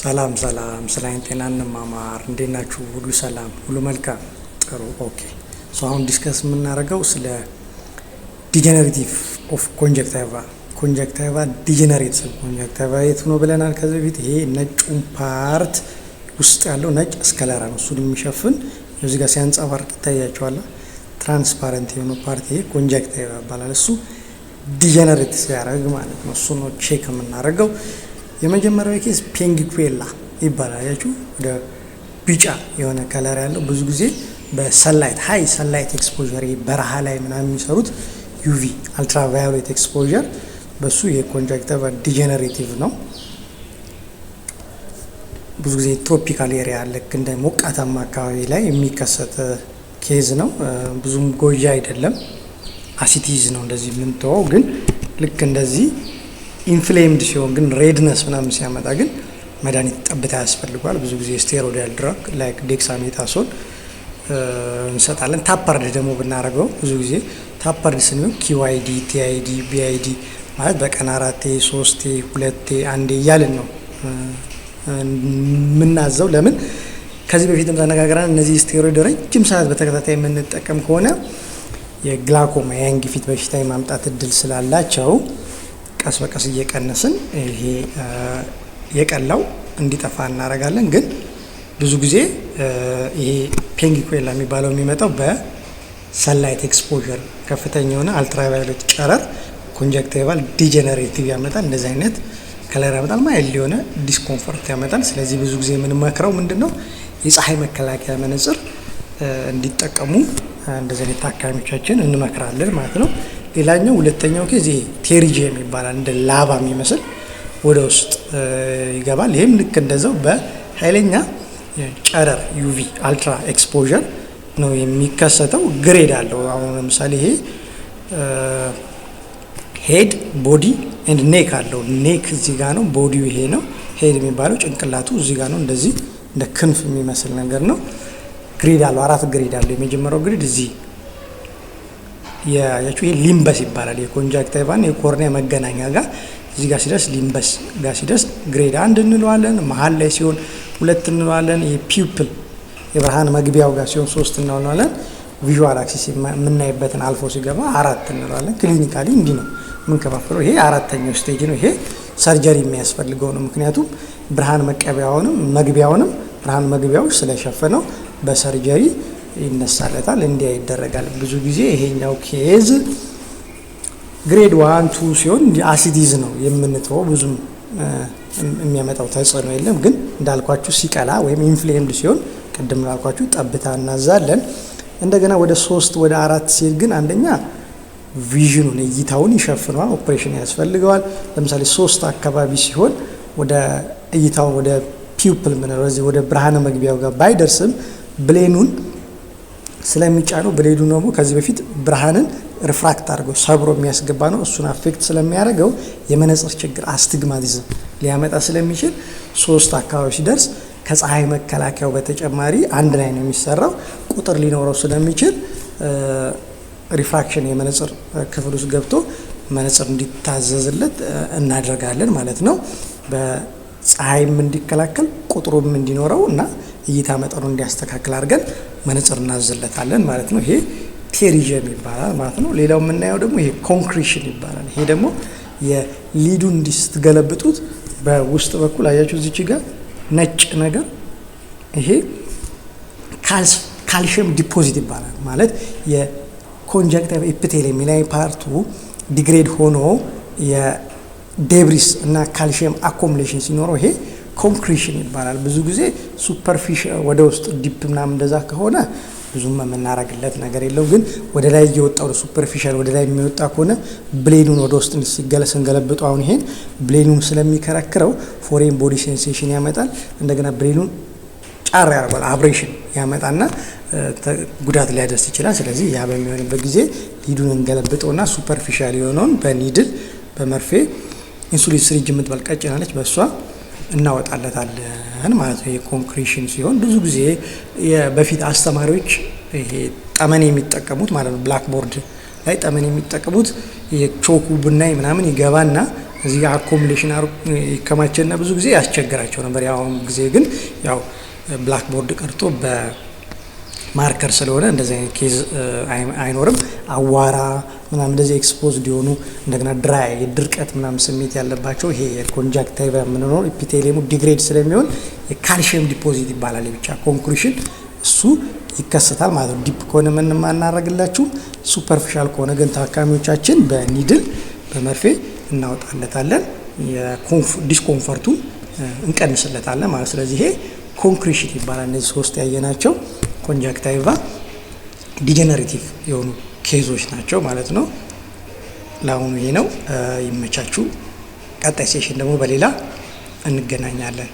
ሰላም ስለ አይን ጤና እንማማር። እንዴት ናችሁ? ሁሉ ሰላም፣ ሁሉ መልካም፣ ጥሩ። ኦኬ አሁን ዲስከስ የምናደርገው ስለ ዲጀነሬቲቭ ኦፍ ኮንጀክቲቫ ዲጀነሬት ኮንጀክቲቫ የት ነው ብለናል ከዚህ በፊት። ይሄ ነጩን ፓርት ውስጥ ያለው ነጭ ስከለራ ነው፣ እሱን የሚሸፍን እዚህ ጋር ሲያንጸባርቅ ይታያቸዋል። ትራንስፓረንት የሆነው ፓርት ይሄ ኮንጀክቲቫ ይባላል። እሱ ዲጀነሬት ሲያደርግ ማለት ነው። እሱ ነው ቼክ የምናደርገው። የመጀመሪያው ኬስ ፔንጊኩዌላ ይባላል። ያችሁ ወደ ቢጫ የሆነ ከለር ያለው ብዙ ጊዜ በሰንላይት ሃይ ሰንላይት ኤክስፖዠር በረሃ ላይ ምናምን የሚሰሩት ዩቪ አልትራቫዮሌት ኤክስፖዠር በሱ የኮንጀክቲቫ ዲጀነሬቲቭ ነው። ብዙ ጊዜ ትሮፒካል ኤሪያ ልክ እንደ ሞቃታማ አካባቢ ላይ የሚከሰት ኬዝ ነው። ብዙም ጎጂ አይደለም። አሲቲዝ ነው እንደዚህ የምንተወው። ግን ልክ እንደዚህ ኢንፍሌምድ ሲሆን ግን ሬድነስ ምናምን ሲያመጣ ግን መድኃኒት ጠብታ ያስፈልጓል። ብዙ ጊዜ ስቴሮይዳል ድራግ ላይክ ዴክሳሜታሶን እንሰጣለን። ታፐርድ ደግሞ ብናደርገው ብዙ ጊዜ ታፐርድ ስንሆን ኪዋይዲ፣ ቲአይዲ፣ ቢአይዲ ማለት በቀን 4 3 2 1 እያልን ነው የምናዘው። ለምን ከዚህ በፊትም ተነጋግረን እነዚህ ስቴሮይድ ረጅም ሰዓት በተከታታይ የምንጠቀም ከሆነ የግላኮማ የአይን ግፊት በሽታ የማምጣት እድል ስላላቸው ቀስ በቀስ እየቀነስን ይሄ የቀላው እንዲጠፋ እናደርጋለን። ግን ብዙ ጊዜ ይሄ ፔንጊኩዌላ የሚባለው የሚመጣው በሰንላይት ኤክስፖዠር ከፍተኛ የሆነ አልትራቫዮሌት ጨረር ኮንጀክቲቫል ዲጀነሬቲቭ ያመጣል። እንደዚህ አይነት ከለር ያመጣል። ማይልድ የሆነ ዲስኮምፎርት ያመጣል። ስለዚህ ብዙ ጊዜ የምንመክረው ምንድነው የፀሐይ መከላከያ መነጽር እንዲጠቀሙ እንደዚህ አይነት ታካሚዎቻችን እንመክራለን ማለት ነው። ሌላኛው ሁለተኛው ኬዝ ይሄ ቴሪጂየም ይባላል። እንደ ላባ የሚመስል ወደ ውስጥ ይገባል። ይህም ልክ እንደዛው በኃይለኛ ጨረር ዩቪ አልትራ ኤክስፖዠር ነው የሚከሰተው። ግሬድ አለው። አሁን ለምሳሌ ይሄ ሄድ ቦዲ ኤንድ ኔክ አለው። ኔክ እዚህ ጋር ነው፣ ቦዲው ይሄ ነው። ሄድ የሚባለው ጭንቅላቱ እዚህ ጋር ነው። እንደዚህ እንደ ክንፍ የሚመስል ነገር ነው። ግሬድ አለው፣ 4 ግሬድ አለው። የመጀመሪያው ግሬድ እዚህ ያያችሁ ይሄ ሊምበስ ይባላል። የኮንጀክቲቫን የኮርኒያ መገናኛ ጋር እዚህ ጋር ሲደርስ ሊምበስ ጋር ሲደርስ ግሬድ 1 እንለዋለን። መሀል ላይ ሲሆን 2 እንለዋለን። የፒውፕል የብርሃን መግቢያው ጋር ሲሆን 3 እንለዋለን። ቪዥዋል አክሲስ የምናይበትን አልፎ ሲገባ 4 እንለዋለን። ክሊኒካሊ እንዲህ ነው የምንከፋፍለው። ይሄ 4ኛው ስቴጅ ነው። ይሄ ሰርጀሪ የሚያስፈልገው ነው። ምክንያቱም ብርሃን መቀበያውንም መግቢያውንም ብርሃን መግቢያው ስለሸፈነው በሰርጀሪ ይነሳለታል። እንዲያ ይደረጋል። ብዙ ጊዜ ይሄኛው ኬዝ ግሬድ 1 2 ሲሆን አሲዲዝ ነው የምንተወው። ብዙም የሚያመጣው ተጽዕኖ የለም። ግን እንዳልኳችሁ ሲቀላ ወይም ኢንፍሌምድ ሲሆን ቅድም እንዳልኳችሁ ጠብታ እናዛለን። እንደገና ወደ 3 ወደ 4 ሲል ግን አንደኛ ቪዥኑን እይታውን ይሸፍነዋል። ኦፕሬሽን ያስፈልገዋል። ለምሳሌ 3 አካባቢ ሲሆን ወደ እይታውን ወደ ፒውፕል ምንለው ወደ ብርሃነ መግቢያው ጋር ባይደርስም ብሌኑን ስለሚጫነው ብሌዱ ደግሞ ከዚህ በፊት ብርሃንን ሪፍራክት አድርጎ ሰብሮ የሚያስገባ ነው። እሱን አፌክት ስለሚያደርገው የመነጽር ችግር አስቲግማቲዝም ሊያመጣ ስለሚችል 3 አካባቢ ሲደርስ ከፀሐይ መከላከያው በተጨማሪ አንድ ላይ ነው የሚሰራው። ቁጥር ሊኖረው ስለሚችል ሪፍራክሽን የመነጽር ክፍል ውስጥ ገብቶ መነጽር እንዲታዘዝለት እናደርጋለን ማለት ነው። በፀሐይም እንዲከላከል ቁጥሩም እንዲኖረው እና እይታ መጠኑ እንዲያስተካክል አድርገን መነጽር እናዝለታለን ማለት ነው። ይሄ ቴሪጂየም ይባላል ማለት ነው። ሌላው የምናየው ደግሞ ይሄ ኮንክሪሽን ይባላል። ይሄ ደግሞ የሊዱን እንዲስትገለብጡት በውስጥ በኩል አያችሁ እዚች ጋር ነጭ ነገር ይሄ ካልሽየም ዲፖዚት ይባላል። ማለት የኮንጀክቲቭ ኤፒቴሊየም ላይ ፓርቱ ዲግሬድ ሆኖ የዴብሪስ እና ካልሽየም አኮሙሌሽን ሲኖረው ይሄ ኮንክሪሽን ይባላል። ብዙ ጊዜ ሱፐርፊሻል ወደ ውስጥ ዲፕ ምናምን እንደዛ ከሆነ ብዙም የምናረግለት ነገር የለው። ግን ወደ ላይ እየወጣው ሱፐርፊሻል ወደ ላይ የሚወጣ ከሆነ ብሌኑን ወደ ውስጥ ስንገለብጡ አሁን ይሄን ብሌኑን ስለሚከረክረው ፎሬን ቦዲ ሴንሴሽን ያመጣል። እንደገና ብሌኑን ጫር ያደርጋል፣ አብሬሽን ያመጣና ጉዳት ሊያደርስ ይችላል። ስለዚህ ያ በሚሆንበት ጊዜ ሊዱን እንገለብጠውና ሱፐርፊሻል የሆነውን በኒድል በመርፌ ኢንሱሊን ስሪንጅ የምትባል ቀጭን አለች በእሷ እናወጣለታለን ማለት ነው። የኮንክሪሽን ሲሆን ብዙ ጊዜ በፊት አስተማሪዎች ይሄ ጠመኔ የሚጠቀሙት ማለት ነው ብላክ ቦርድ ላይ ጠመኔ የሚጠቀሙት የቾኩ ብናይ ምናምን ይገባና እዚህ ጋር አኮሙሌሽን ይከማቸና ብዙ ጊዜ ያስቸግራቸው ነበር። ያው ጊዜ ግን ያው ብላክ ቦርድ ቀርቶ በማርከር ስለሆነ እንደዚህ አይነት ኬዝ አይኖርም። አዋራ ምናምን እንደዚህ ኤክስፖዝድ የሆኑ እንደገና ድራይ ድርቀት ምናምን ስሜት ያለባቸው ይሄ የኮንጃክቲቫ የምንለው ኢፒቴሊየሙ ዲግሬድ ስለሚሆን የካልሽየም ዲፖዚት ይባላል። ብቻ ኮንክሪሽን እሱ ይከሰታል ማለት ነው። ዲፕ ከሆነ ምንም አናረግላችሁ። ሱፐርፊሻል ከሆነ ግን ታካሚዎቻችን በኒድል በመርፌ እናወጣለታለን፣ ዲስኮምፈርቱን እንቀንስለታለን ማለት። ስለዚህ ይሄ ኮንክሪሽን ይባላል። እነዚህ ሶስት ያየናቸው ኮንጃክቲቫ ዲጀነሬቲቭ የሆኑ ኬዞች ናቸው ማለት ነው። ለአሁኑ ይሄ ነው። ይመቻችሁ። ቀጣይ ሴሽን ደግሞ በሌላ እንገናኛለን።